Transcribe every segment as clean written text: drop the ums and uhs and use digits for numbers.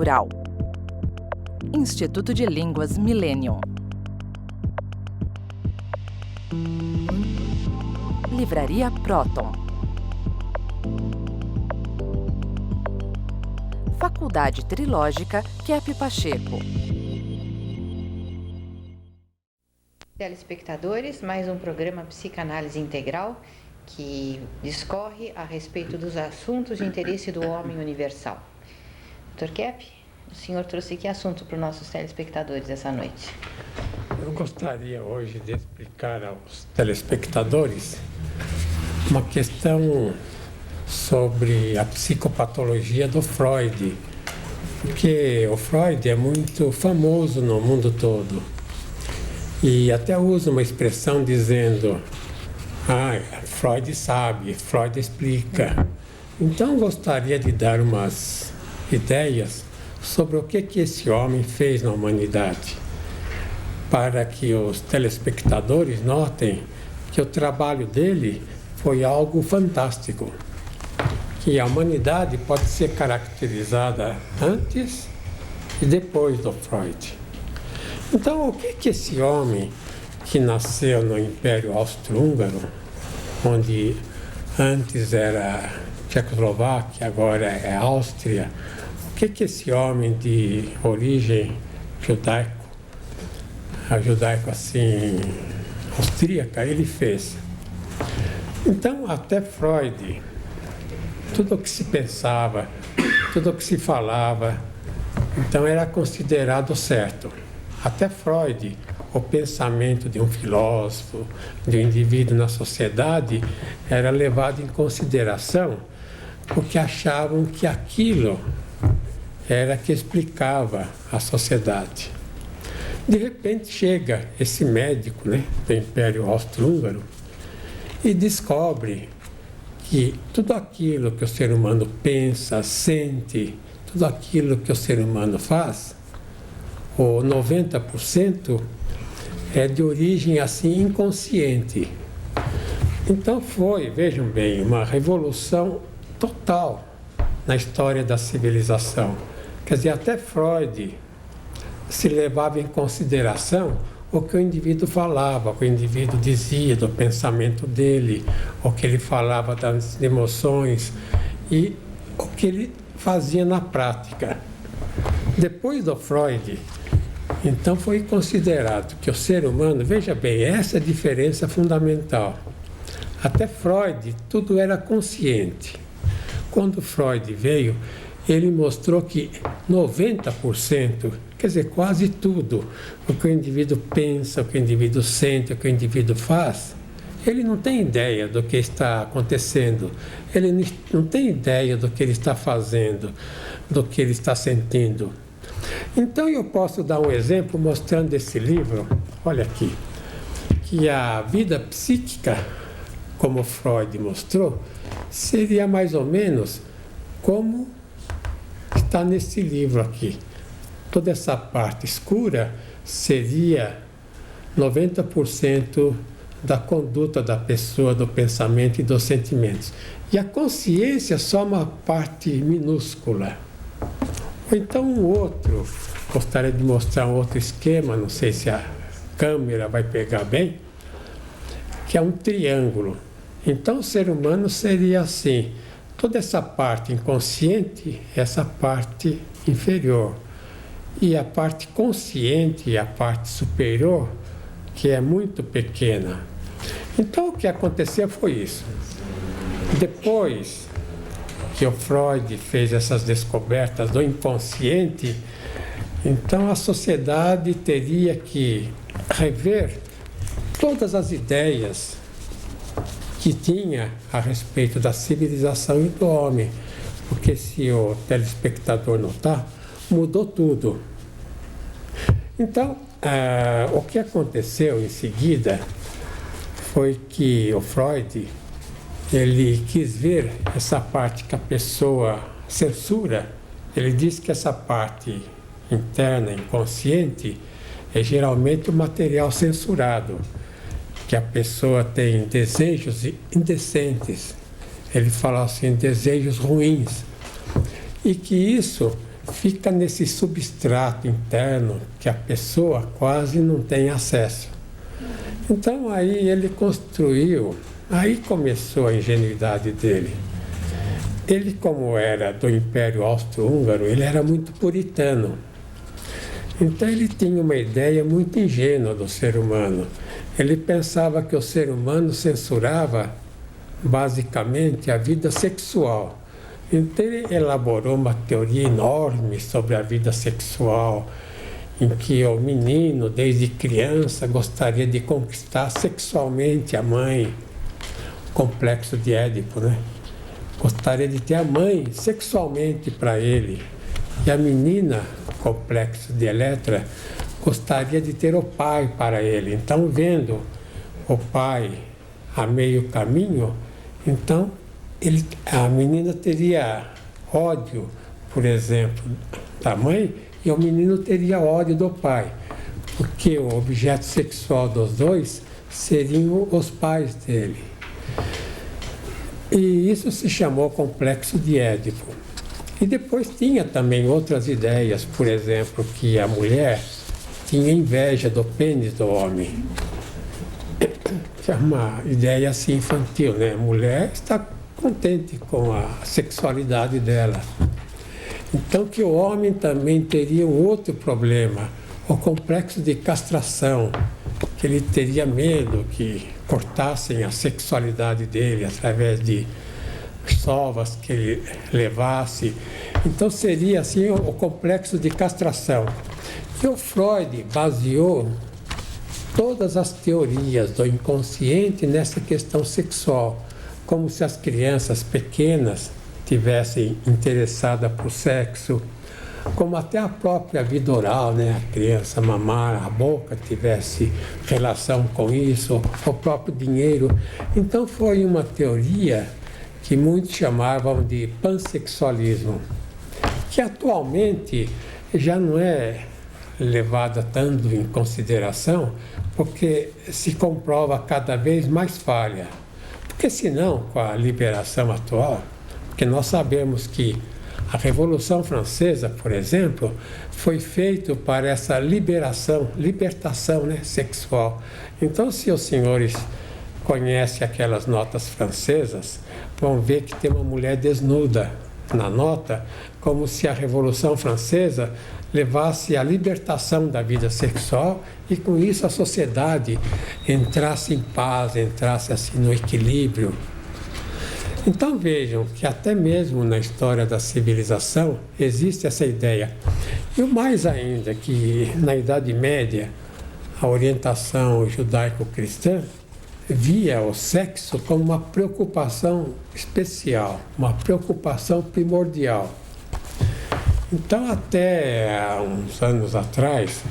Cultural. Instituto de Línguas Millennium. Livraria Próton. Faculdade Trilógica Kepp Pacheco. Telespectadores, mais um programa Psicanálise Integral que discorre a respeito dos assuntos de interesse do homem universal. Dr. Kepp, o senhor trouxe que assunto para os nossos telespectadores essa noite? Eu gostaria hoje de explicar aos telespectadores uma questão sobre a psicopatologia do Freud, porque o Freud é muito famoso no mundo todo e até usa uma expressão dizendo: Freud sabe, Freud explica. Então gostaria de dar umas ideias sobre o que esse homem fez na humanidade, para que os telespectadores notem que o trabalho dele foi algo fantástico, que a humanidade pode ser caracterizada antes e depois do Freud. Então, o que esse homem que nasceu no Império Austro-Húngaro, onde antes era Tchecoslováquia, agora é Áustria, o que esse homem de origem judaico assim, austríaca, ele fez? Então, até Freud, tudo o que se pensava, tudo o que se falava, então era considerado certo. Até Freud, o pensamento de um filósofo, de um indivíduo na sociedade, era levado em consideração porque achavam que aquilo era que explicava a sociedade. De repente chega esse médico, do Império Austro-Húngaro e descobre que tudo aquilo que o ser humano pensa, sente, tudo aquilo que o ser humano faz, o 90% é de origem assim inconsciente. Então foi, vejam bem, uma revolução total na história da civilização. Quer dizer, até Freud se levava em consideração o que o indivíduo falava, o que o indivíduo dizia do pensamento dele, o que ele falava das emoções e o que ele fazia na prática. Depois do Freud, então foi considerado que o ser humano, veja bem, essa é a diferença fundamental. Até Freud, tudo era consciente. Quando Freud veio, ele mostrou que 90%, quer dizer, quase tudo, o que o indivíduo pensa, o que o indivíduo sente, o que o indivíduo faz, ele não tem ideia do que está acontecendo, ele não tem ideia do que ele está fazendo, do que ele está sentindo. Então eu posso dar um exemplo mostrando esse livro, olha aqui, que a vida psíquica, como Freud mostrou, seria mais ou menos como está nesse livro aqui. Toda essa parte escura seria 90% da conduta da pessoa, do pensamento e dos sentimentos. E a consciência só uma parte minúscula. Ou então gostaria de mostrar um outro esquema, não sei se a câmera vai pegar bem, que é um triângulo. Então o ser humano seria assim, toda essa parte inconsciente, essa parte inferior. E a parte consciente, a parte superior, que é muito pequena. Então o que aconteceu foi isso. Depois que o Freud fez essas descobertas do inconsciente, então a sociedade teria que rever todas as ideias que tinha a respeito da civilização e do homem, porque se o telespectador notar, mudou tudo. Então, o que aconteceu em seguida foi que o Freud, ele quis ver essa parte que a pessoa censura. Ele diz que essa parte interna, inconsciente, é geralmente o material censurado, que a pessoa tem desejos indecentes. Ele fala assim, desejos ruins. E que isso fica nesse substrato interno que a pessoa quase não tem acesso. Então aí ele construiu, aí começou a ingenuidade dele. Ele, como era do Império Austro-Húngaro, ele era muito puritano. Então ele tinha uma ideia muito ingênua do ser humano. Ele pensava que o ser humano censurava basicamente a vida sexual. Então ele elaborou uma teoria enorme sobre a vida sexual, em que o menino, desde criança, gostaria de conquistar sexualmente a mãe, complexo de Édipo, né? Gostaria de ter a mãe sexualmente para ele. E a menina, complexo de Eletra, gostaria de ter o pai para ele. Então, vendo o pai a meio caminho, então a menina teria ódio, por exemplo, da mãe, e o menino teria ódio do pai, porque o objeto sexual dos dois seriam os pais dele. E isso se chamou complexo de Édipo. E depois tinha também outras ideias, por exemplo, que a mulher tinha inveja do pênis do homem. Que é uma ideia assim infantil, né? A mulher está contente com a sexualidade dela. Então que o homem também teria um outro problema, o complexo de castração, que ele teria medo que cortassem a sexualidade dele através de sovas que ele levasse. Então seria assim o complexo de castração. E o Freud baseou todas as teorias do inconsciente nessa questão sexual, como se as crianças pequenas tivessem interessada por sexo, como até a própria vida oral, né? A criança mamar a boca tivesse relação com isso, o próprio dinheiro. Então foi uma teoria que muitos chamavam de pansexualismo, que atualmente já não é levada tanto em consideração, porque se comprova cada vez mais falha. Porque senão, com a liberação atual, porque nós sabemos que a Revolução Francesa, por exemplo, foi feita para essa libertação, né, sexual. Então, se os senhores conhecem aquelas notas francesas, vão ver que tem uma mulher desnuda na nota, como se a Revolução Francesa levasse à libertação da vida sexual e com isso a sociedade entrasse em paz, entrasse assim no equilíbrio. Então vejam que até mesmo na história da civilização existe essa ideia. E o mais ainda, que na Idade Média a orientação judaico-cristã via o sexo como uma preocupação especial, uma preocupação primordial. Então, até há uns anos atrás,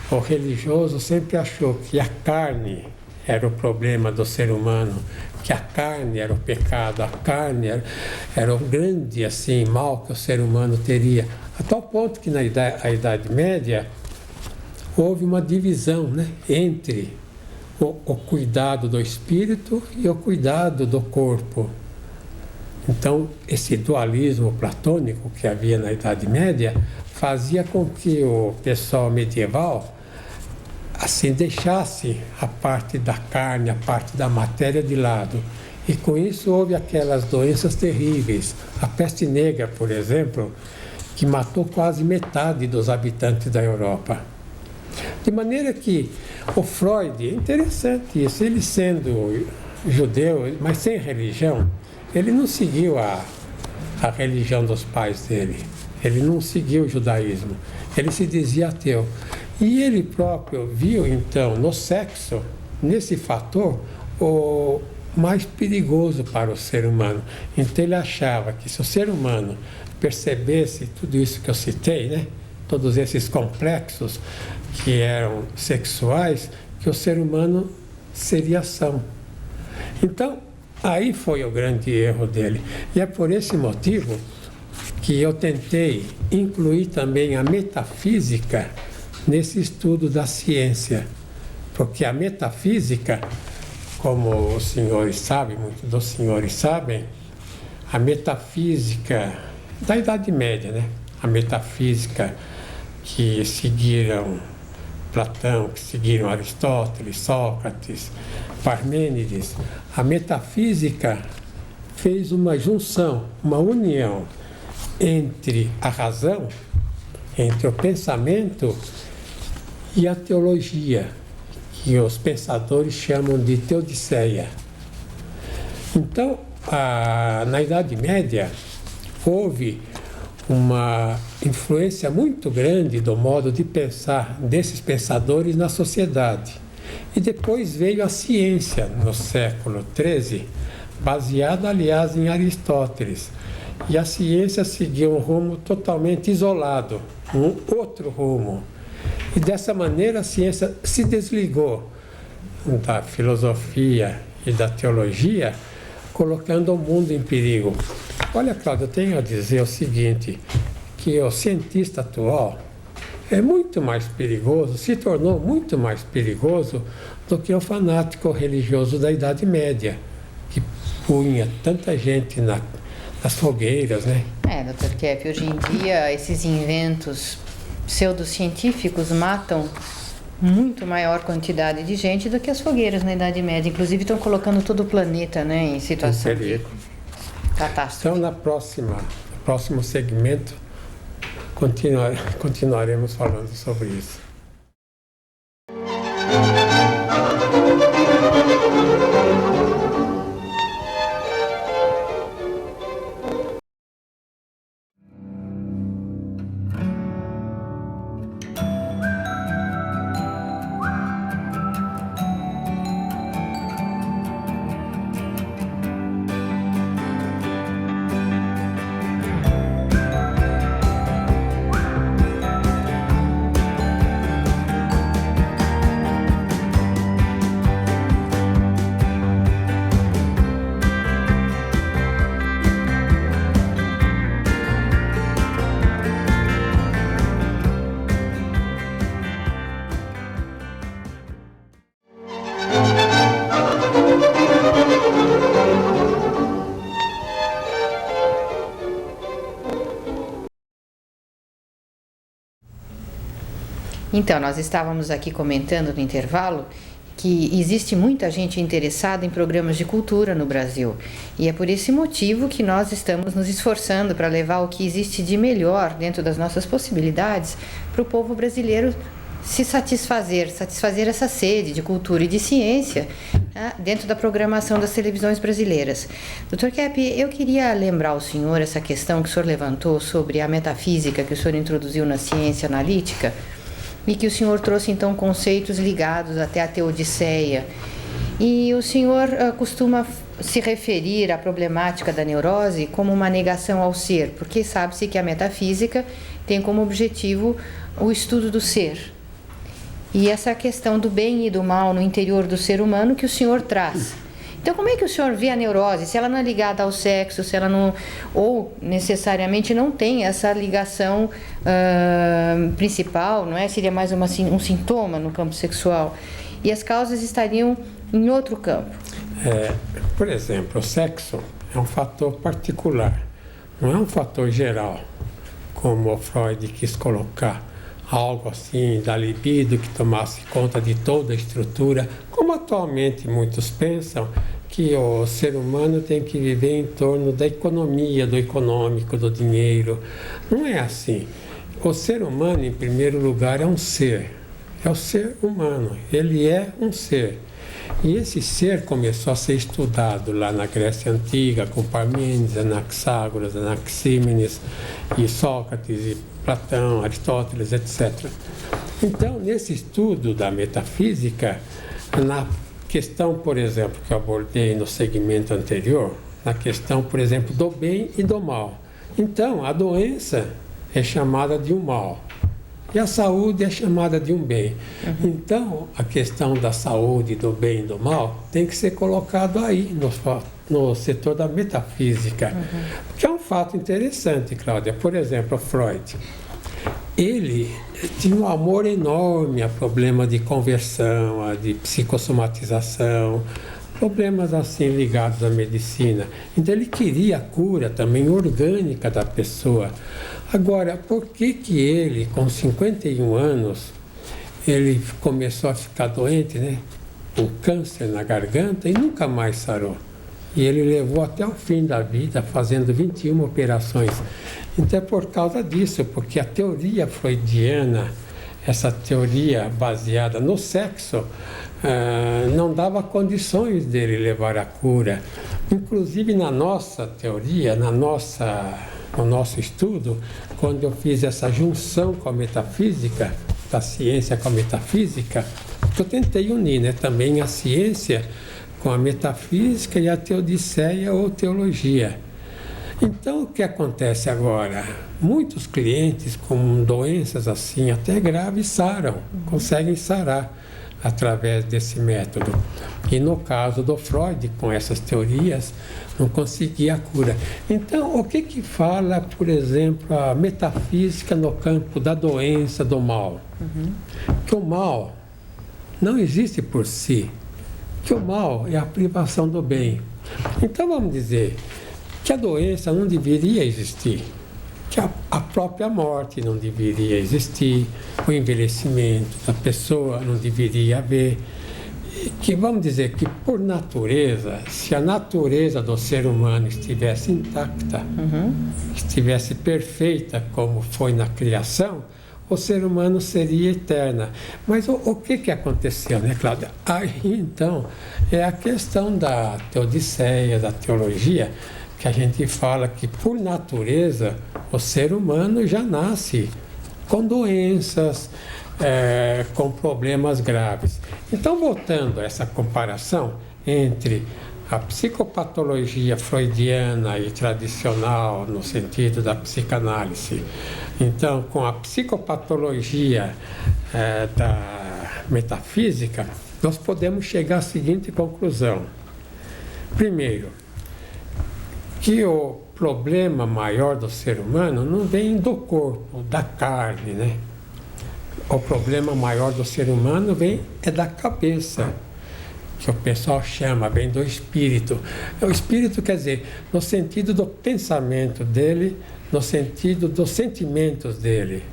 o religioso sempre achou que a carne era o problema do ser humano, que a carne era o pecado, a carne era o grande assim, mal que o ser humano teria. A tal ponto que na Idade Média houve uma divisão, né, entre o cuidado do espírito e o cuidado do corpo. Então, esse dualismo platônico que havia na Idade Média fazia com que o pessoal medieval assim deixasse a parte da carne, a parte da matéria de lado. E com isso houve aquelas doenças terríveis. A peste negra, por exemplo, que matou quase metade dos habitantes da Europa. De maneira que o Freud, é interessante isso, ele sendo judeu, mas sem religião, ele não seguiu a religião dos pais dele, ele não seguiu o judaísmo, ele se dizia ateu. E ele próprio viu, então, no sexo, nesse fator, o mais perigoso para o ser humano. Então ele achava que se o ser humano percebesse tudo isso que eu citei, né, todos esses complexos que eram sexuais, que o ser humano seria são. Então, aí foi o grande erro dele. E é por esse motivo que eu tentei incluir também a metafísica nesse estudo da ciência. Porque a metafísica, como os senhores sabem, muitos dos senhores sabem, a metafísica da Idade Média, né? a metafísica que seguiram Platão, que seguiram Aristóteles, Sócrates, Parmênides. A metafísica fez uma junção, uma união entre a razão, entre o pensamento e a teologia, que os pensadores chamam de teodiceia. Então, na Idade Média, houve uma influência muito grande do modo de pensar desses pensadores na sociedade. E depois veio a ciência no século XIII, baseada, aliás, em Aristóteles. E a ciência seguiu um rumo totalmente isolado, um outro rumo. E dessa maneira a ciência se desligou da filosofia e da teologia, colocando o mundo em perigo. Olha, Cláudio, eu tenho a dizer o seguinte, que o cientista atual é muito mais perigoso, se tornou muito mais perigoso do que o fanático religioso da Idade Média, que punha tanta gente nas fogueiras, né? Dr. Kepp, hoje em dia esses inventos pseudocientíficos matam muito maior quantidade de gente do que as fogueiras na Idade Média. Inclusive estão colocando todo o planeta, né, em situação de catástrofe. Então, no próximo segmento, continuaremos falando sobre isso. Então, nós estávamos aqui comentando no intervalo que existe muita gente interessada em programas de cultura no Brasil. E é por esse motivo que nós estamos nos esforçando para levar o que existe de melhor dentro das nossas possibilidades para o povo brasileiro se satisfazer essa sede de cultura e de ciência, né, dentro da programação das televisões brasileiras. Dr. Kepp, eu queria lembrar ao senhor essa questão que o senhor levantou sobre a metafísica que o senhor introduziu na ciência analítica, e que o senhor trouxe, então, conceitos ligados até à teodiceia. E o senhor costuma se referir à problemática da neurose como uma negação ao ser, porque sabe-se que a metafísica tem como objetivo o estudo do ser. E essa questão do bem e do mal no interior do ser humano que o senhor traz. Então, como é que o senhor vê a neurose? Se ela não é ligada ao sexo, se ela não, ou necessariamente não tem essa ligação principal, não é? Seria mais um sintoma no campo sexual. E as causas estariam em outro campo. Por exemplo, o sexo é um fator particular, não é um fator geral, como o Freud quis colocar. Algo assim da libido que tomasse conta de toda a estrutura, como atualmente muitos pensam que o ser humano tem que viver em torno da economia, do econômico, do dinheiro. Não é assim. O ser humano, em primeiro lugar, é um ser. É o ser humano. Ele é um ser. E esse ser começou a ser estudado lá na Grécia Antiga, com Parmênides, Anaxágoras, Anaxímenes, e Sócrates, e Platão, Aristóteles, etc. Então, nesse estudo da metafísica, na questão, por exemplo, que eu abordei no segmento anterior, na questão, por exemplo, do bem e do mal. Então, a doença é chamada de um mal. E a saúde é chamada de um bem. Então, a questão da saúde, do bem e do mal tem que ser colocado aí, no setor da metafísica. Que é um fato interessante, Cláudia. Por exemplo, Freud. Ele tinha um amor enorme a problema de conversão, a de psicossomatização, problemas assim ligados à medicina. Então, ele queria a cura também orgânica da pessoa. Agora, por que que ele, com 51 anos, ele começou a ficar doente, né? Um câncer na garganta e nunca mais sarou. E ele levou até o fim da vida fazendo 21 operações. Então é por causa disso, porque a teoria freudiana, essa teoria baseada no sexo, não dava condições dele levar a cura. Inclusive na nossa teoria, no nosso estudo, quando eu fiz essa junção com a metafísica, da ciência com a metafísica, eu tentei unir, né, também a ciência com a metafísica e a teodiceia ou teologia. Então, o que acontece agora? Muitos clientes com doenças assim, até graves, saram, conseguem sarar através desse método. E no caso do Freud, com essas teorias, não conseguia a cura. Então, o que fala, por exemplo, a metafísica no campo da doença, do mal? Que o mal não existe por si, que o mal é a privação do bem. Então vamos dizer que a doença não deveria existir, que a própria morte não deveria existir, o envelhecimento da pessoa não deveria haver, que vamos dizer que por natureza, se a natureza do ser humano estivesse intacta, estivesse perfeita como foi na criação, o ser humano seria eterna. Mas o que aconteceu, né, Cláudia? Aí, então, é a questão da teodiceia, da teologia, que a gente fala que, por natureza, o ser humano já nasce com doenças, com problemas graves. Então, voltando a essa comparação entre a psicopatologia freudiana e tradicional, no sentido da psicanálise, então, com a psicopatologia da metafísica, nós podemos chegar à seguinte conclusão. Primeiro, que o problema maior do ser humano não vem do corpo, da carne, né? O problema maior do ser humano é da cabeça, que o pessoal chama, vem do espírito. O espírito quer dizer, no sentido do pensamento dele, no sentido dos sentimentos dele.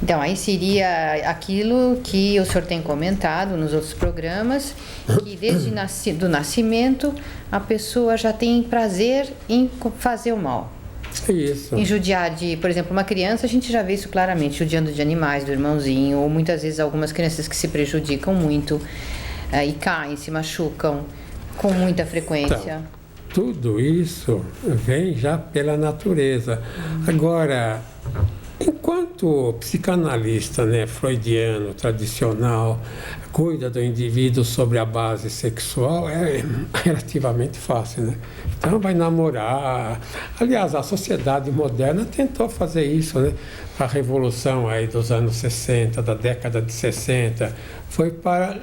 Então, aí seria aquilo que o senhor tem comentado nos outros programas, que desde do nascimento a pessoa já tem prazer em fazer o mal. Isso. Em judiar de, por exemplo, uma criança, a gente já vê isso claramente, judiando de animais, do irmãozinho, ou muitas vezes algumas crianças que se prejudicam muito e caem, se machucam com muita frequência. Então, tudo isso vem já pela natureza. Agora, enquanto psicanalista, né, freudiano, tradicional, cuida do indivíduo sobre a base sexual, é relativamente fácil, né? Então vai namorar. Aliás, a sociedade moderna tentou fazer isso, né? A revolução aí dos anos 60, da década de 60, foi para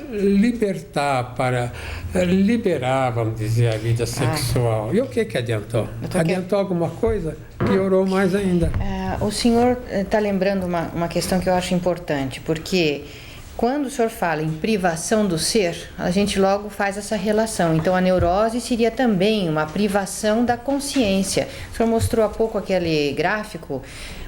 liberar, vamos dizer, a vida sexual. E o que adiantou? Adiantou alguma coisa? Piorou mais ainda. O senhor está lembrando uma questão que eu acho importante, porque quando o senhor fala em privação do ser, a gente logo faz essa relação. Então, a neurose seria também uma privação da consciência. O senhor mostrou há pouco aquele gráfico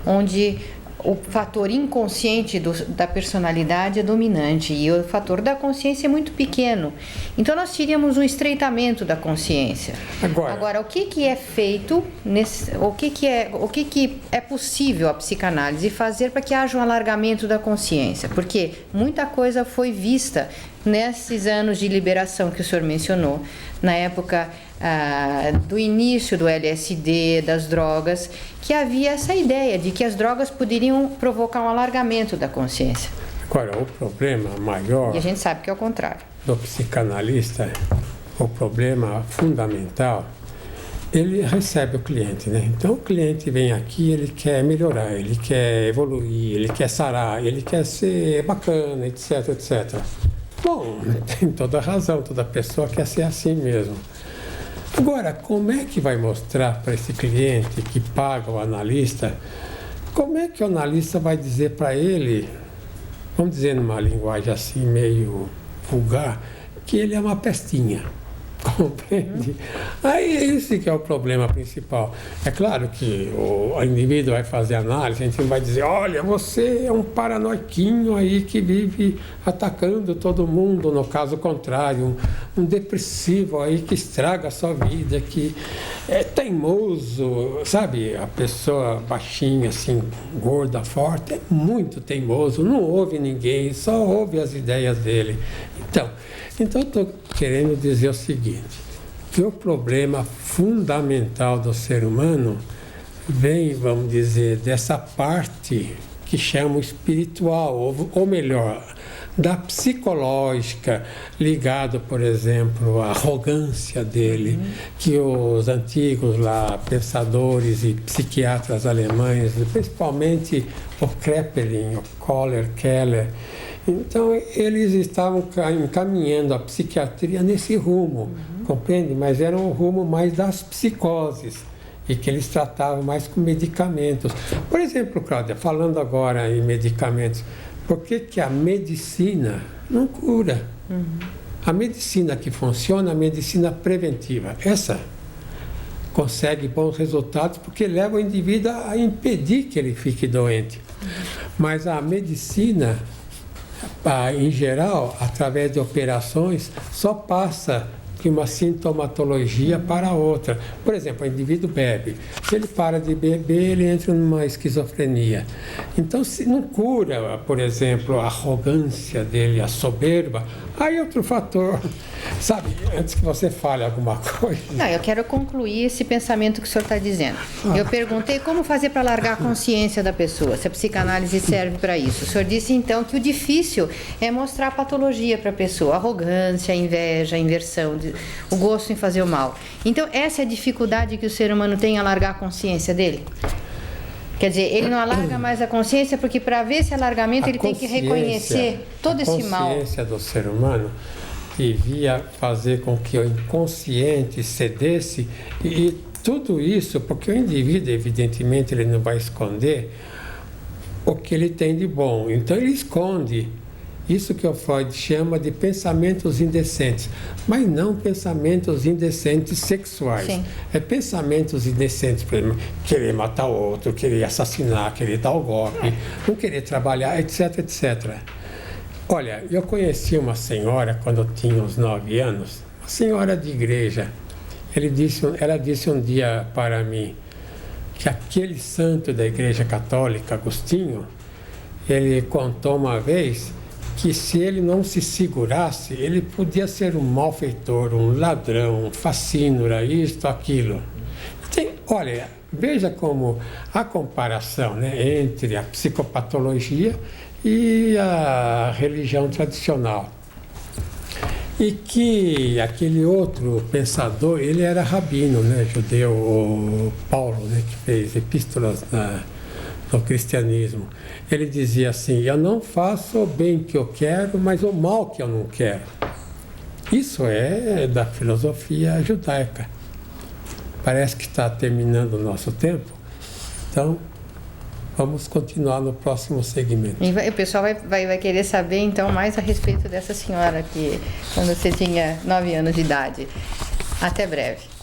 onde o fator inconsciente da personalidade é dominante e o fator da consciência é muito pequeno. Então, nós teríamos um estreitamento da consciência. Agora, o que é feito, o que é possível a psicanálise fazer para que haja um alargamento da consciência? Porque muita coisa foi vista nesses anos de liberação que o senhor mencionou, na época do início do LSD, das drogas, que havia essa ideia de que as drogas poderiam provocar um alargamento da consciência. Agora, o problema maior... E a gente sabe que é o contrário. Do psicanalista, o problema fundamental, ele recebe o cliente, né? Então, o cliente vem aqui, ele quer melhorar, ele quer evoluir, ele quer sarar, ele quer ser bacana, etc, etc. Bom, tem toda razão, toda pessoa quer ser assim mesmo. Agora, como é que vai mostrar para esse cliente que paga o analista, como é que o analista vai dizer para ele, vamos dizer numa linguagem assim meio vulgar, que ele é uma pestinha? Compreende? Aí esse que é o problema principal. É claro que o indivíduo vai fazer análise, a gente vai dizer, olha, você é um paranoiquinho aí que vive atacando todo mundo, no caso contrário, um depressivo aí que estraga a sua vida, que é teimoso, sabe? A pessoa baixinha, assim, gorda, forte, é muito teimoso, não ouve ninguém, só ouve as ideias dele. Então eu estou querendo dizer o seguinte, que o problema fundamental do ser humano vem, vamos dizer, dessa parte que chama espiritual, ou melhor, da psicológica, ligado, por exemplo, à arrogância dele, que os antigos lá, pensadores e psiquiatras alemães, principalmente o Kraepelin, o Kohler, Keller, então eles estavam encaminhando a psiquiatria nesse rumo, compreende? Mas era um rumo mais das psicoses, e que eles tratavam mais com medicamentos. Por exemplo, Cláudia, falando agora em medicamentos, por que a medicina não cura? A medicina que funciona, a medicina preventiva, essa consegue bons resultados porque leva o indivíduo a impedir que ele fique doente. Mas a medicina, em geral, através de operações, só passa de uma sintomatologia para outra. Por exemplo, o indivíduo bebe. Se ele para de beber, ele entra numa esquizofrenia. Então, se não cura, por exemplo, a arrogância dele, a soberba, aí outro fator. Sabe, antes que você fale alguma coisa... Não, eu quero concluir esse pensamento que o senhor está dizendo. Eu perguntei como fazer para largar a consciência da pessoa, se a psicanálise serve para isso. O senhor disse, então, que o difícil é mostrar a patologia para a pessoa, arrogância, inveja, inversão, o gosto em fazer o mal. Então, essa é a dificuldade que o ser humano tem a largar a consciência dele? Quer dizer, ele não alarga mais a consciência porque para ver esse alargamento ele tem que reconhecer todo esse mal. A consciência do ser humano devia fazer com que o inconsciente cedesse e tudo isso, porque o indivíduo, evidentemente, ele não vai esconder o que ele tem de bom. Então ele esconde isso que o Freud chama de pensamentos indecentes, mas não pensamentos indecentes sexuais. Sim. É pensamentos indecentes, por exemplo, querer matar o outro, querer assassinar, querer dar o golpe, não querer trabalhar, etc, etc. Olha, eu conheci uma senhora quando eu tinha uns 9 anos, uma senhora de igreja. Ela disse um dia para mim que aquele santo da igreja católica, Agostinho, ele contou uma vez que se ele não se segurasse, ele podia ser um malfeitor, um ladrão, um facínora, isto, aquilo. Olha, veja como a comparação, né, entre a psicopatologia e a religião tradicional. E que aquele outro pensador, ele era rabino, né, judeu, o Paulo, né, que fez epístolas no cristianismo. Ele dizia assim, eu não faço o bem que eu quero, mas o mal que eu não quero. Isso é da filosofia judaica. Parece que está terminando o nosso tempo, então vamos continuar no próximo segmento. E o pessoal vai querer saber então mais a respeito dessa senhora que quando você tinha 9 anos de idade. Até breve.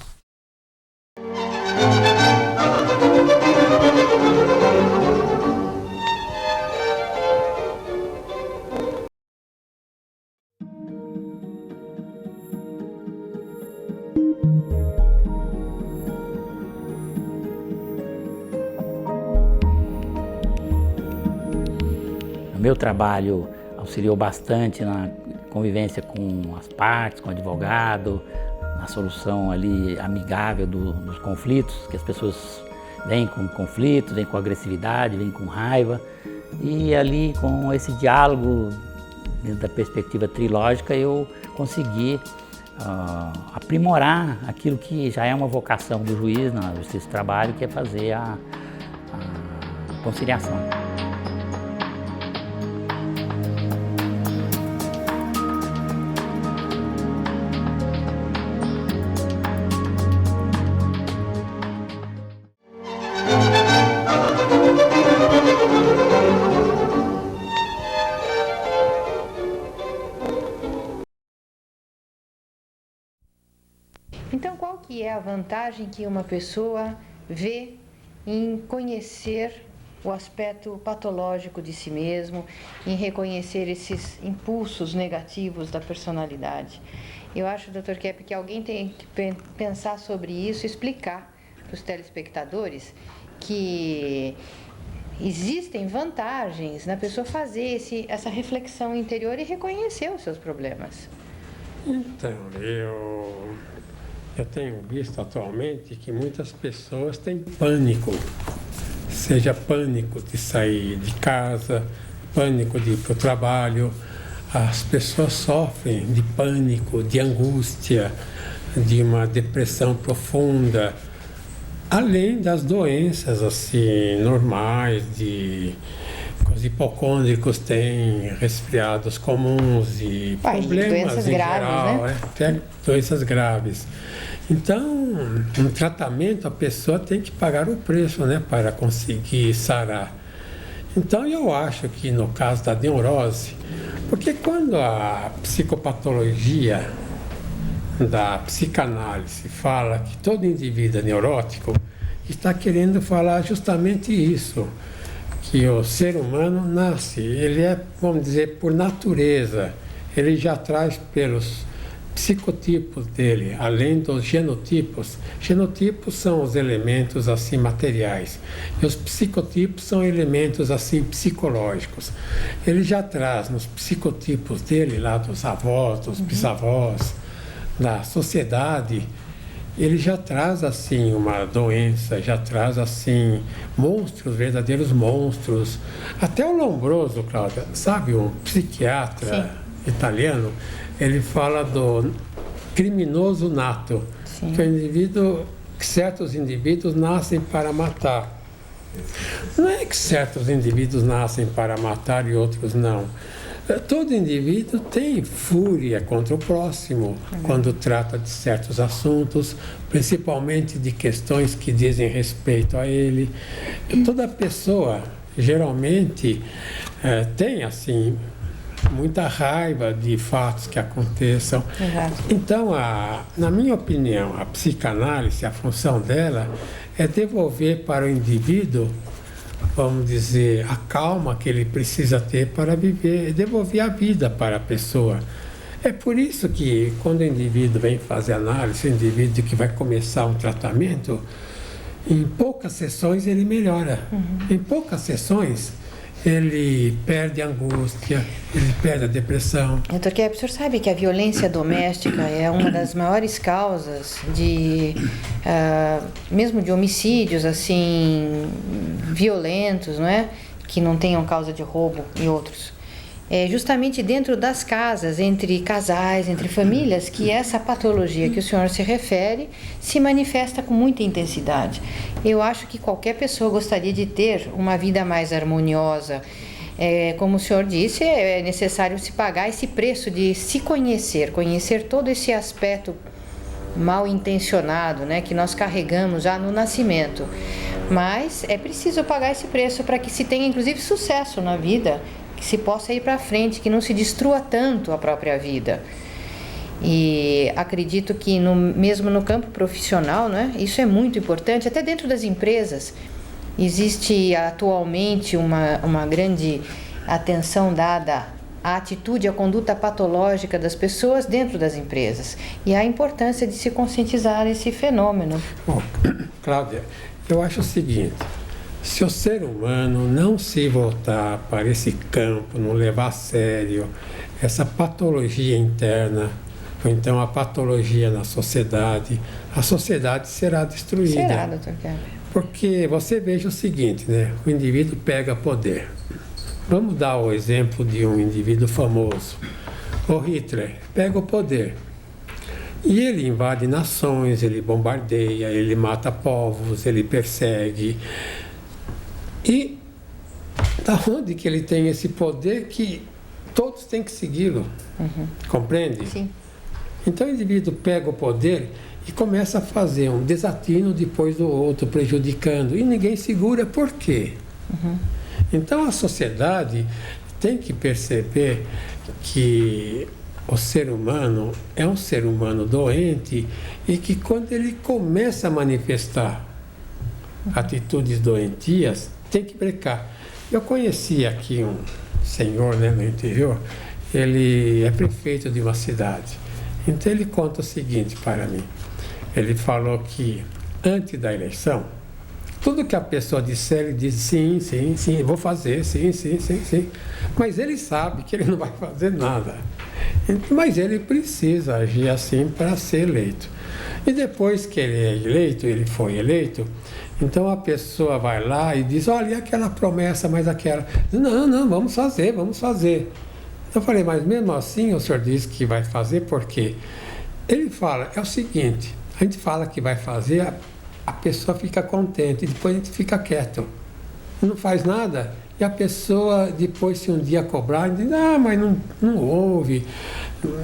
Meu trabalho auxiliou bastante na convivência com as partes, com o advogado, na solução ali amigável dos conflitos, que as pessoas vêm com conflitos, vêm com agressividade, vêm com raiva. E ali, com esse diálogo, dentro da perspectiva trilógica, eu consegui aprimorar aquilo que já é uma vocação do juiz na justiça do trabalho, que é fazer a conciliação. que é a vantagem que uma pessoa vê em conhecer o aspecto patológico de si mesmo, em reconhecer esses impulsos negativos da personalidade? Eu acho, Dr. Kepp, que alguém tem que pensar sobre isso, explicar para os telespectadores que existem vantagens na pessoa fazer essa reflexão interior e reconhecer os seus problemas. Então, eu tenho visto atualmente que muitas pessoas têm pânico, seja pânico de sair de casa, pânico de ir para o trabalho. As pessoas sofrem de pânico, de angústia, de uma depressão profunda, além das doenças assim normais, os hipocôndricos têm resfriados comuns e problemas doenças em graves, geral, né? Até doenças graves. Então, no tratamento a pessoa tem que pagar o preço, né, para conseguir sarar. Então eu acho que no caso da neurose, porque quando a psicopatologia da psicanálise fala que todo indivíduo é neurótico, está querendo falar justamente isso, que o ser humano nasce, ele é, vamos dizer, por natureza, ele já traz pelos psicotipos dele, além dos genotipos. Genotipos são os elementos assim materiais e os psicotipos são elementos assim psicológicos. Ele já traz nos psicotipos dele, lá dos avós, dos bisavós, da sociedade, ele já traz assim uma doença, já traz assim monstros, verdadeiros monstros. Até o Lombroso, Cláudia, sabe, um psiquiatra italiano, ele fala do criminoso nato, que o indivíduo, que certos indivíduos nascem para matar. Não é que certos indivíduos nascem para matar e outros não. Todo indivíduo tem fúria contra o próximo quando trata de certos assuntos, principalmente de questões que dizem respeito a ele. Toda pessoa, geralmente, tem, assim, muita raiva de fatos que aconteçam. Exato. Então, na minha opinião, a psicanálise, a função dela é devolver para o indivíduo, vamos dizer, a calma que ele precisa ter para viver, devolver a vida para a pessoa. É por isso que quando o indivíduo vem fazer análise, o indivíduo que vai começar um tratamento, em poucas sessões ele melhora. Em poucas sessões ele perde a angústia, ele perde a depressão. Dr. Kepp, o senhor sabe que a violência doméstica é uma das maiores causas de, mesmo de homicídios assim violentos, não é? Que não tenham causa de roubo e outros. É justamente dentro das casas, entre casais, entre famílias, que essa patologia que o senhor se refere se manifesta com muita intensidade. Eu acho que qualquer pessoa gostaria de ter uma vida mais harmoniosa. Como o senhor disse, é necessário se pagar esse preço de se conhecer todo esse aspecto mal intencionado, né, que nós carregamos já no nascimento. Mas é preciso pagar esse preço para que se tenha, inclusive, sucesso na vida, que se possa ir para frente, que não se destrua tanto a própria vida. E acredito que mesmo no campo profissional, né, isso é muito importante, até dentro das empresas. Existe atualmente uma grande atenção dada à atitude, à conduta patológica das pessoas dentro das empresas. E a importância de se conscientizar esse fenômeno. Bom, Cláudia, eu acho o seguinte: se o ser humano não se voltar para esse campo, não levar a sério essa patologia interna, ou então a patologia na sociedade, a sociedade será destruída. Será, Dr. Kepp? Porque você veja o seguinte, né? O indivíduo pega poder. Vamos dar o exemplo de um indivíduo famoso. O Hitler pega o poder. E ele invade nações, ele bombardeia, ele mata povos, ele persegue. E da onde que ele tem esse poder que todos têm que segui-lo? Compreende? Sim. Então o indivíduo pega o poder e começa a fazer um desatino depois do outro, prejudicando. E ninguém segura. Por quê? Então a sociedade tem que perceber que o ser humano é um ser humano doente e que quando ele começa a manifestar atitudes doentias, tem que brecar. Eu conheci aqui um senhor, né, no interior, ele é prefeito de uma cidade. Então ele conta o seguinte para mim. Ele falou que antes da eleição, tudo que a pessoa disser, ele diz sim, sim, sim, vou fazer, sim, sim, sim, sim. Mas ele sabe que ele não vai fazer nada. Mas ele precisa agir assim para ser eleito. E depois que ele é eleito, ele foi eleito, então a pessoa vai lá e diz, olha, e aquela promessa, mas aquela... Não, não, vamos fazer, vamos fazer. Eu falei, mas mesmo assim o senhor diz que vai fazer, por quê? Ele fala, é o seguinte, a gente fala que vai fazer, a pessoa fica contente, e depois a gente fica quieto. Não faz nada, e a pessoa depois, se um dia cobrar, diz, mas não houve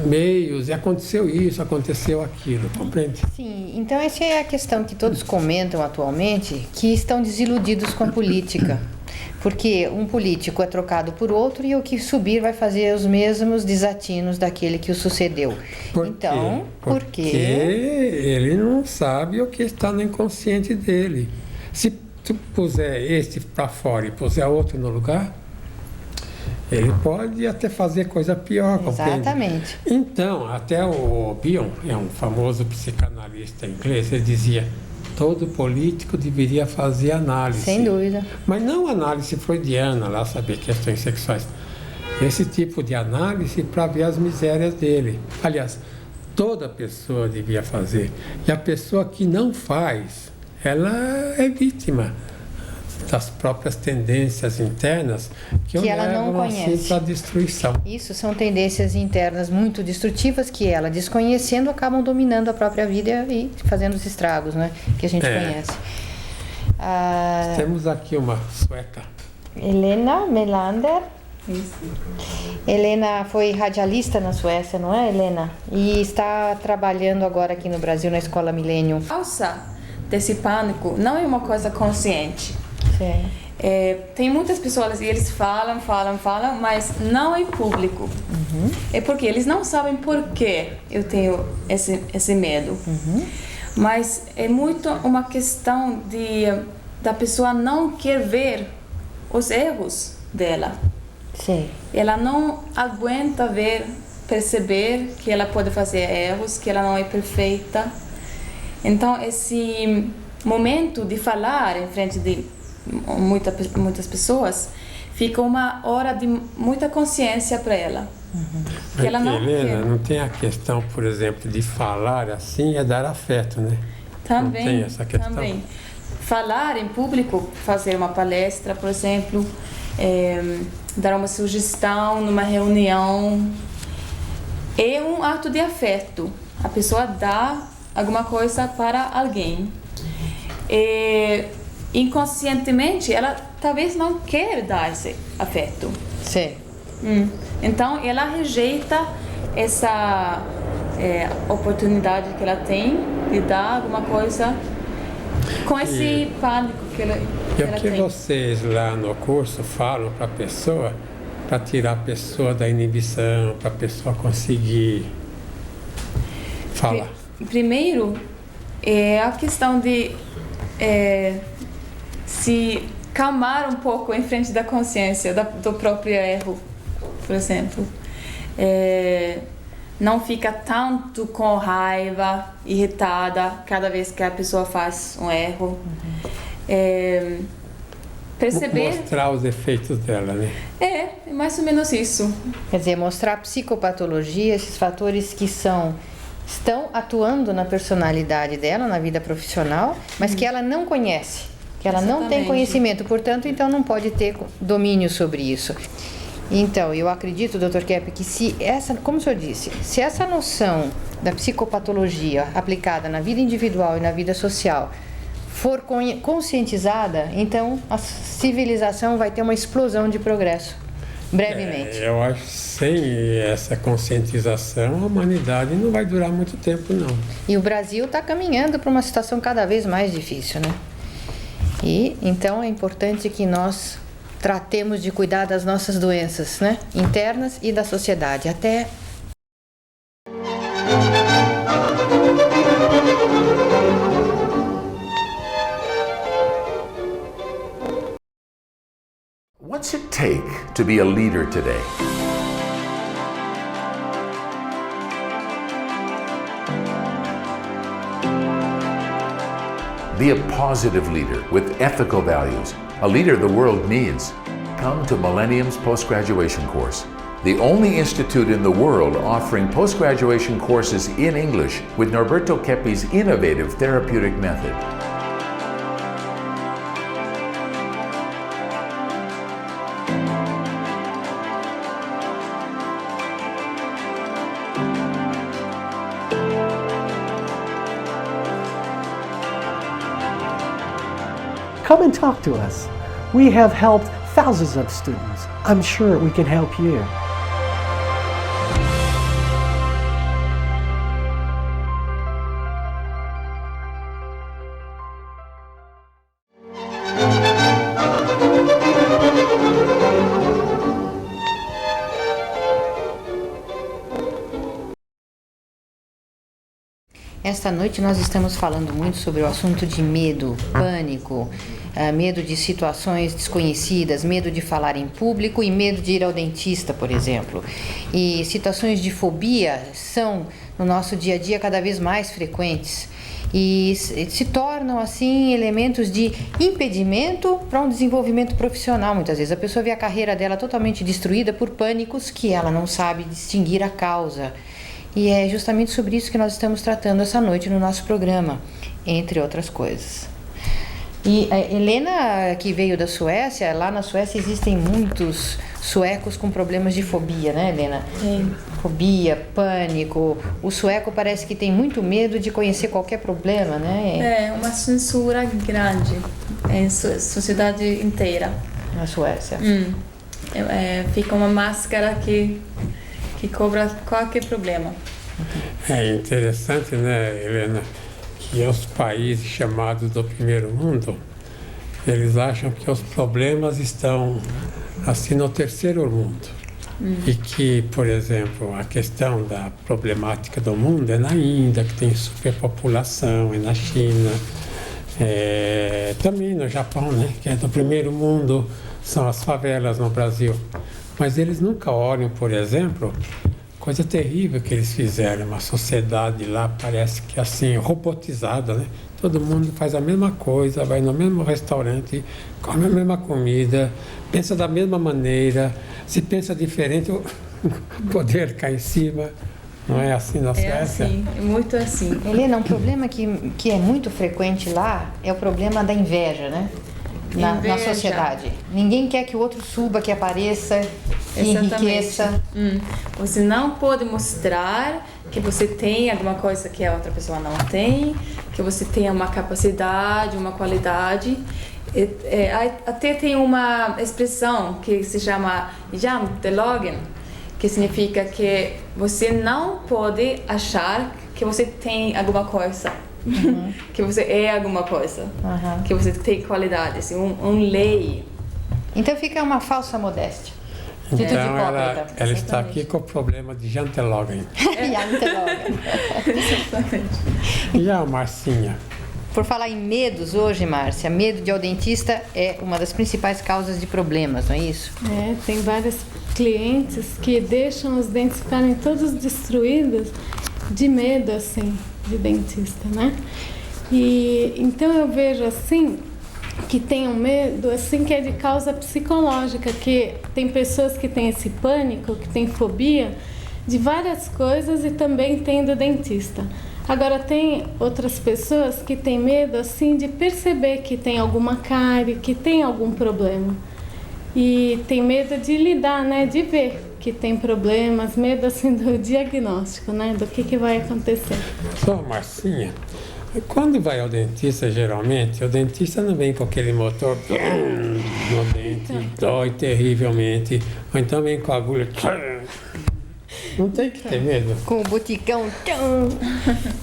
meios, e aconteceu isso, aconteceu aquilo, compreende? Sim, então essa é a questão que todos comentam atualmente, que estão desiludidos com a política. Porque um político é trocado por outro e o que subir vai fazer os mesmos desatinos daquele que o sucedeu. Então, porque ele não sabe o que está no inconsciente dele. Se tu puser este para fora e puser outro no lugar, ele pode até fazer coisa pior. Exatamente. Compreende? Então, até o Bion, é um famoso psicanalista inglês, ele dizia, todo político deveria fazer análise. Sem dúvida. Mas não análise freudiana, lá saber questões sexuais. Esse tipo de análise para ver as misérias dele. Aliás, toda pessoa devia fazer. E a pessoa que não faz, ela é vítima das próprias tendências internas que ela não conhece. Para a destruição. Isso são tendências internas muito destrutivas que ela, desconhecendo, acabam dominando a própria vida e fazendo os estragos, né, que a gente conhece. Temos aqui uma sueca. Helena Melander. Isso. Helena foi radialista na Suécia, não é, Helena? E está trabalhando agora aqui no Brasil, na Escola Millennium. A causa desse pânico não é uma coisa consciente. Sim. Tem muitas pessoas e eles falam, mas não em público. Uhum. É porque eles não sabem por que eu tenho esse medo. Uhum. Mas é muito uma questão da pessoa não quer ver os erros dela. Sim. Ela não aguenta perceber que ela pode fazer erros, que ela não é perfeita. Então, esse momento de falar em frente de muitas pessoas fica uma hora de muita consciência para ela. Uhum. Que ela não Helena, quer. não tem a questão, por exemplo, de falar assim é dar afeto, né? Também, não tem essa questão. também. Falar em público, fazer uma palestra, por exemplo, dar uma sugestão numa reunião, é um ato de afeto. A pessoa dá alguma coisa para alguém. Inconscientemente, ela talvez não quer dar esse afeto. Sim. Então, ela rejeita essa oportunidade que ela tem de dar alguma coisa com esse pânico que ela E o que tem. vocês lá no curso falam para a pessoa, para tirar a pessoa da inibição, para a pessoa conseguir falar? Primeiro, é a questão de se calmar um pouco em frente da consciência, do próprio erro, por exemplo. Não fica tanto com raiva, irritada, cada vez que a pessoa faz um erro. Perceber... Mostrar os efeitos dela, né? É mais ou menos isso. Quer dizer, mostrar a psicopatologia, esses fatores que estão atuando na personalidade dela, na vida profissional, mas que ela não conhece, que ela não tem conhecimento, portanto, então não pode ter domínio sobre isso. Então, eu acredito, Dr. Kepp, que como o senhor disse, se essa noção da psicopatologia aplicada na vida individual e na vida social for conscientizada, então a civilização vai ter uma explosão de progresso, brevemente. Eu acho que sem essa conscientização, a humanidade não vai durar muito tempo, não. E o Brasil está caminhando para uma situação cada vez mais difícil, né? E então é importante que nós tratemos de cuidar das nossas doenças, né? Internas e da sociedade. Até to be a leader today. Be a positive leader with ethical values, a leader the world needs. Come to Millennium's post-graduation course, the only institute in the world offering post-graduation courses in English with Norberto Keppe's innovative therapeutic method. Come and talk to us. We have helped thousands of students. I'm sure we can help you. Esta noite nós estamos falando muito sobre o assunto de medo, pânico, medo de situações desconhecidas, medo de falar em público e medo de ir ao dentista, por exemplo. E situações de fobia são, no nosso dia a dia, cada vez mais frequentes e se tornam, assim, elementos de impedimento para um desenvolvimento profissional. Muitas vezes a pessoa vê a carreira dela totalmente destruída por pânicos que ela não sabe distinguir a causa. E é justamente sobre isso que nós estamos tratando essa noite no nosso programa, entre outras coisas. E a Helena, que veio da Suécia, lá na Suécia existem muitos suecos com problemas de fobia, né, Helena? Sim. Fobia, pânico. O sueco parece que tem muito medo de conhecer qualquer problema, né? É uma censura grande em sociedade inteira. Na Suécia. Fica uma máscara que cobra qualquer problema. É interessante, né, Helena, que os países chamados do primeiro mundo, eles acham que os problemas estão assim no terceiro mundo. E que, por exemplo, a questão da problemática do mundo é na Índia, que tem superpopulação, é na China, também no Japão, né, que é do primeiro mundo, são as favelas no Brasil. Mas eles nunca olham, por exemplo, coisa terrível que eles fizeram. Uma sociedade lá parece que assim, robotizada, né? Todo mundo faz a mesma coisa, vai no mesmo restaurante, come a mesma comida, pensa da mesma maneira. Se pensa diferente, o poder cai em cima. Não é assim na Suécia? É assim, é muito assim. Helena, um problema que é muito frequente lá é o problema da inveja, né? Na sociedade. Ninguém quer que o outro suba, que apareça, que enriqueça. Você não pode mostrar que você tem alguma coisa que a outra pessoa não tem, que você tem uma capacidade, uma qualidade. Até tem uma expressão que se chama jantelogen, que significa que você não pode achar que você tem alguma coisa. Que você é alguma coisa, que você tem qualidade, assim, lei. Então fica uma falsa modéstia. Então ela está aqui com o problema de jantelogen. Exatamente. E a Marcinha? Por falar em medos hoje, Márcia, medo de ir ao dentista é uma das principais causas de problemas, não é isso? Tem vários clientes que deixam os dentes ficarem todos destruídos de medo, assim, de dentista, né? E então eu vejo assim que tem um medo assim que é de causa psicológica, que tem pessoas que têm esse pânico, que têm fobia de várias coisas e também tem do dentista. Agora tem outras pessoas que têm medo assim de perceber que tem alguma cárie, que tem algum problema. E tem medo de lidar, né, de ver que tem problemas, medo assim do diagnóstico, né, do que vai acontecer. Só, Marcinha, quando vai ao dentista, geralmente, o dentista não vem com aquele motor no dente, dói terrivelmente, ou então vem com a agulha. Não tem que ter medo. Com o boticão.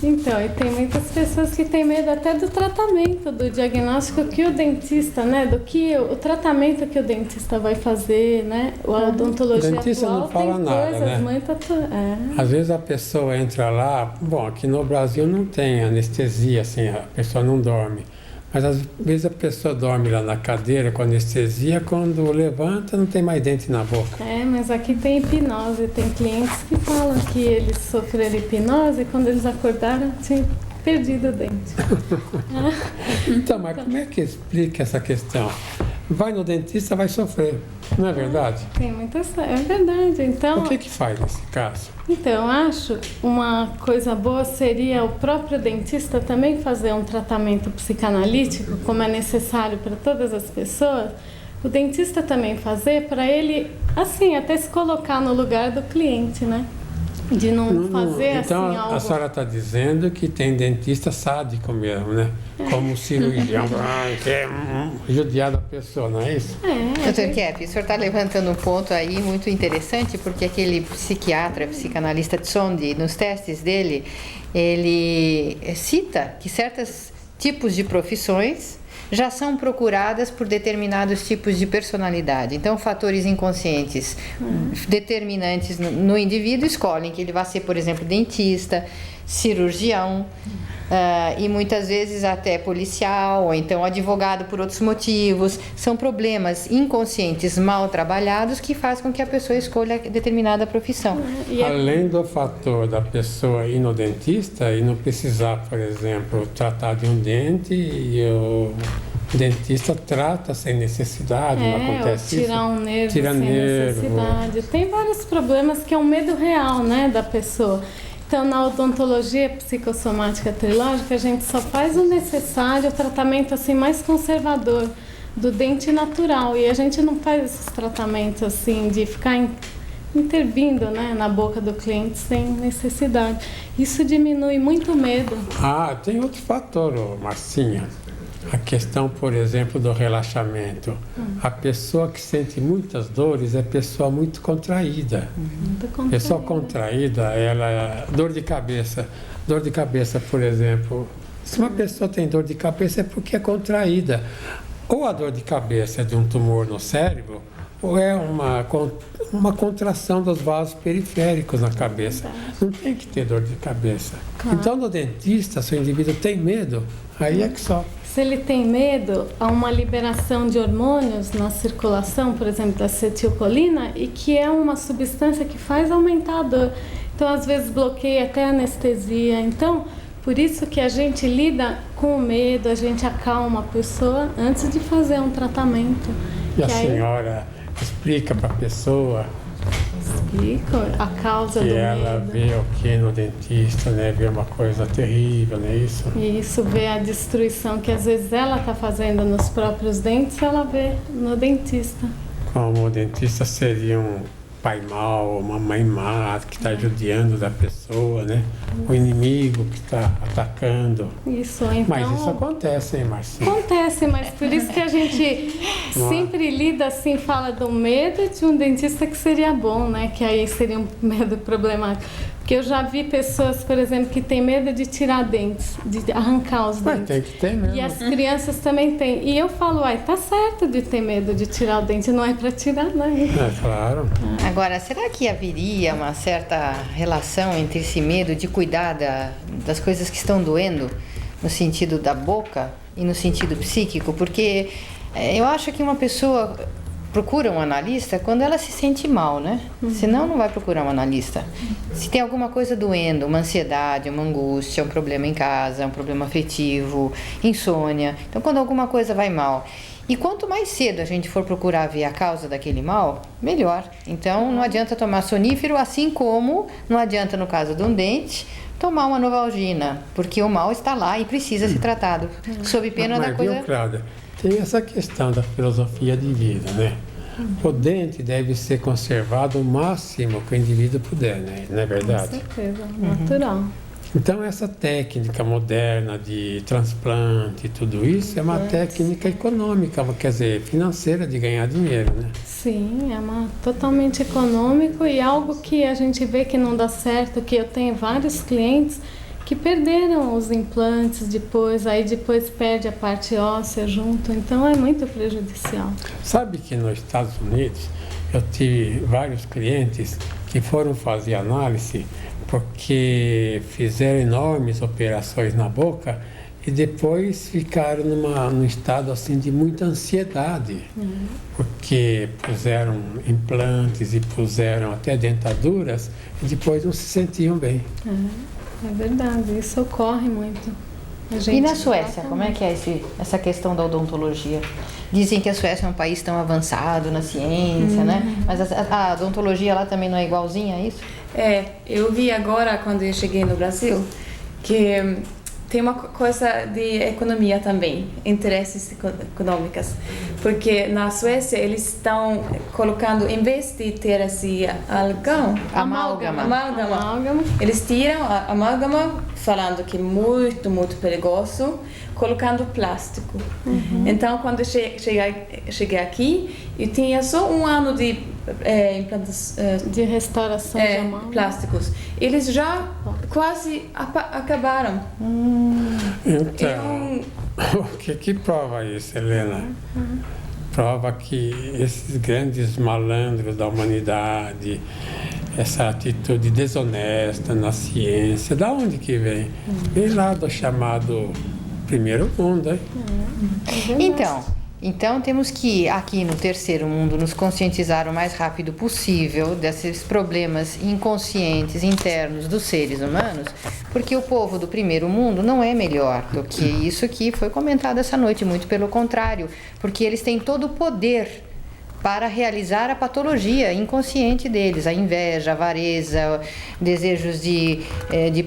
Então, e tem muitas pessoas que têm medo até do tratamento, do diagnóstico que o dentista, né? Do que o tratamento que o dentista vai fazer, né? A odontologia o dentista atual não fala tem nada, coisas né? muito... Às vezes a pessoa entra lá, bom, aqui no Brasil não tem anestesia, assim, a pessoa não dorme. Mas às vezes a pessoa dorme lá na cadeira com anestesia, quando levanta não tem mais dente na boca. Mas aqui tem hipnose, tem clientes que falam que eles sofreram hipnose e quando eles acordaram tinham perdido o dente. Então, mas como é que explica essa questão? Vai no dentista, vai sofrer, não é verdade? Tem muitas... É verdade, então... O que faz nesse caso? Então, eu acho uma coisa boa seria o próprio dentista também fazer um tratamento psicanalítico, como é necessário para todas as pessoas, o dentista também fazer para ele, assim, até se colocar no lugar do cliente, né? De não fazer então, assim algo... a senhora está dizendo que tem dentista sádico mesmo, né? Como cirurgião, que é judiado a pessoa, não é isso? Dr. Kepp, o senhor está levantando um ponto aí muito interessante, porque aquele psiquiatra, psicanalista Tsondi, nos testes dele, ele cita que certos tipos de profissões já são procuradas por determinados tipos de personalidade. Então, fatores inconscientes determinantes no indivíduo escolhem que ele vai ser, por exemplo, dentista, cirurgião, e muitas vezes até policial, ou então advogado por outros motivos. São problemas inconscientes mal trabalhados que fazem com que a pessoa escolha determinada profissão. Além do fator da pessoa ir no dentista e não precisar, por exemplo, tratar de um dente e o dentista trata sem necessidade, não acontece isso? Tirar um nervo sem necessidade. Tem vários problemas que é um medo real, né, da pessoa. Então, na odontologia psicossomática trilógica, a gente só faz o necessário, o tratamento assim mais conservador do dente natural. E a gente não faz esses tratamentos assim de ficar intervindo, né, na boca do cliente sem necessidade. Isso diminui muito o medo. Tem outro fator, Marcinha. A questão, por exemplo, do relaxamento. A pessoa que sente muitas dores é pessoa muito contraída. Pessoa contraída, ela... Dor de cabeça. Dor de cabeça, por exemplo. Se uma pessoa tem dor de cabeça é porque é contraída. Ou a dor de cabeça é de um tumor no cérebro, ou é uma contração dos vasos periféricos na cabeça. Não tem que ter dor de cabeça. Então, no dentista, se o indivíduo tem medo, aí é que sofre. Se ele tem medo, há uma liberação de hormônios na circulação, por exemplo, da acetilcolina, e que é uma substância que faz aumentar a dor. Então, às vezes, bloqueia até a anestesia. Então, por isso que a gente lida com o medo, a gente acalma a pessoa antes de fazer um tratamento. E a senhora explica para a pessoa... Explico a causa do medo. Que ela vê o que no dentista, né? Vê uma coisa terrível, não é isso? Isso, vê a destruição que às vezes ela está fazendo nos próprios dentes, ela vê no dentista. Como o dentista seria um pai mau, uma mãe má, que está judiando da pessoa, né? O inimigo que está atacando. Isso, então... Mas isso acontece, hein, Marcinha? Acontece, mas por isso que a gente sempre lida assim, fala do medo de um dentista que seria bom, né? Que aí seria um medo problemático. Porque eu já vi pessoas, por exemplo, que têm medo de tirar dentes, de arrancar os dentes. Mas tem que ter mesmo. E as crianças também têm. E eu falo, tá certo de ter medo de tirar o dente, não é para tirar, né? É claro. Agora, será que haveria uma certa relação entre esse medo de cuidar das coisas que estão doendo, no sentido da boca e no sentido psíquico? Porque eu acho que uma pessoa procura um analista quando ela se sente mal, né? Senão não vai procurar um analista. Se tem alguma coisa doendo, uma ansiedade, uma angústia, um problema em casa, um problema afetivo, insônia. Então, quando alguma coisa vai mal. E quanto mais cedo a gente for procurar ver a causa daquele mal, melhor. Então, não adianta tomar sonífero, assim como não adianta, no caso de um dente, tomar uma Novalgina, porque o mal está lá e precisa ser tratado, sob pena da coisa... Viu, Cláudia? Tem essa questão da filosofia de vida, né? O dente deve ser conservado o máximo que o indivíduo puder, né? Não é verdade? Com certeza, natural. Então, essa técnica moderna de transplante e tudo isso é uma técnica econômica, quer dizer, financeira, de ganhar dinheiro, né? Sim, é totalmente econômico e algo que a gente vê que não dá certo, que eu tenho vários clientes que perderam os implantes aí depois perde a parte óssea junto, então é muito prejudicial. Sabe que nos Estados Unidos eu tive vários clientes que foram fazer análise porque fizeram enormes operações na boca e depois ficaram num estado assim de muita ansiedade, porque puseram implantes e puseram até dentaduras e depois não se sentiam bem. É verdade, isso ocorre muito. E na Suécia, como é que é essa questão da odontologia? Dizem que a Suécia é um país tão avançado na ciência, né? Mas a odontologia lá também não é igualzinha a isso? Eu vi agora, quando eu cheguei no Brasil, que tem uma coisa de economia também, interesses econômicos. Porque na Suécia eles estão colocando, em vez de ter esse amálgama, eles tiram a amálgama, falando que é muito, muito perigoso, colocando plástico. Então, quando eu cheguei aqui, eu tinha só um ano de implantes de restauração de amálgama. Plásticos. Eles já quase acabaram. Então, o que prova isso, Helena? Prova que esses grandes malandros da humanidade, essa atitude desonesta na ciência, da onde que vem? Vem lá do chamado primeiro mundo, hein? Então temos que, aqui no terceiro mundo, nos conscientizar o mais rápido possível desses problemas inconscientes internos dos seres humanos, porque o povo do primeiro mundo não é melhor do que isso que foi comentado essa noite, muito pelo contrário, porque eles têm todo o poder para realizar a patologia inconsciente deles, a inveja, a avareza, desejos de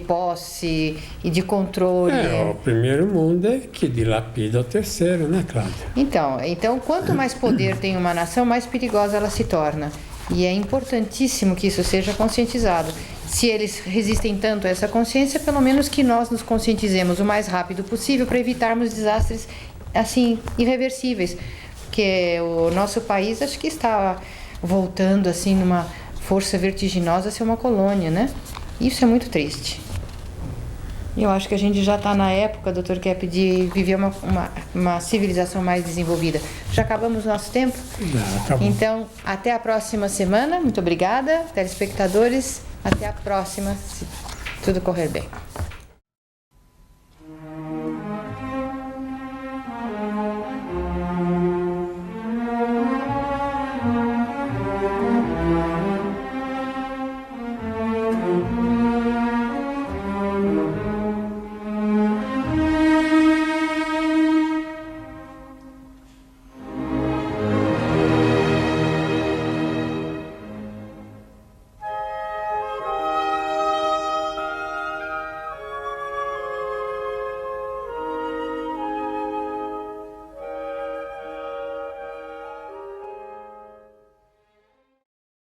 posse e de controle. O primeiro mundo é que dilapida o terceiro, né, Cláudia? Então, quanto mais poder tem uma nação, mais perigosa ela se torna. E é importantíssimo que isso seja conscientizado. Se eles resistem tanto a essa consciência, pelo menos que nós nos conscientizemos o mais rápido possível para evitarmos desastres assim irreversíveis. Porque o nosso país acho que está voltando assim numa força vertiginosa a ser uma colônia, né? Isso é muito triste. E eu acho que a gente já está na época, Dr. Kepp, de viver uma civilização mais desenvolvida. Já acabamos o nosso tempo? Já acabou. Então, até a próxima semana. Muito obrigada, telespectadores. Até a próxima, se tudo correr bem.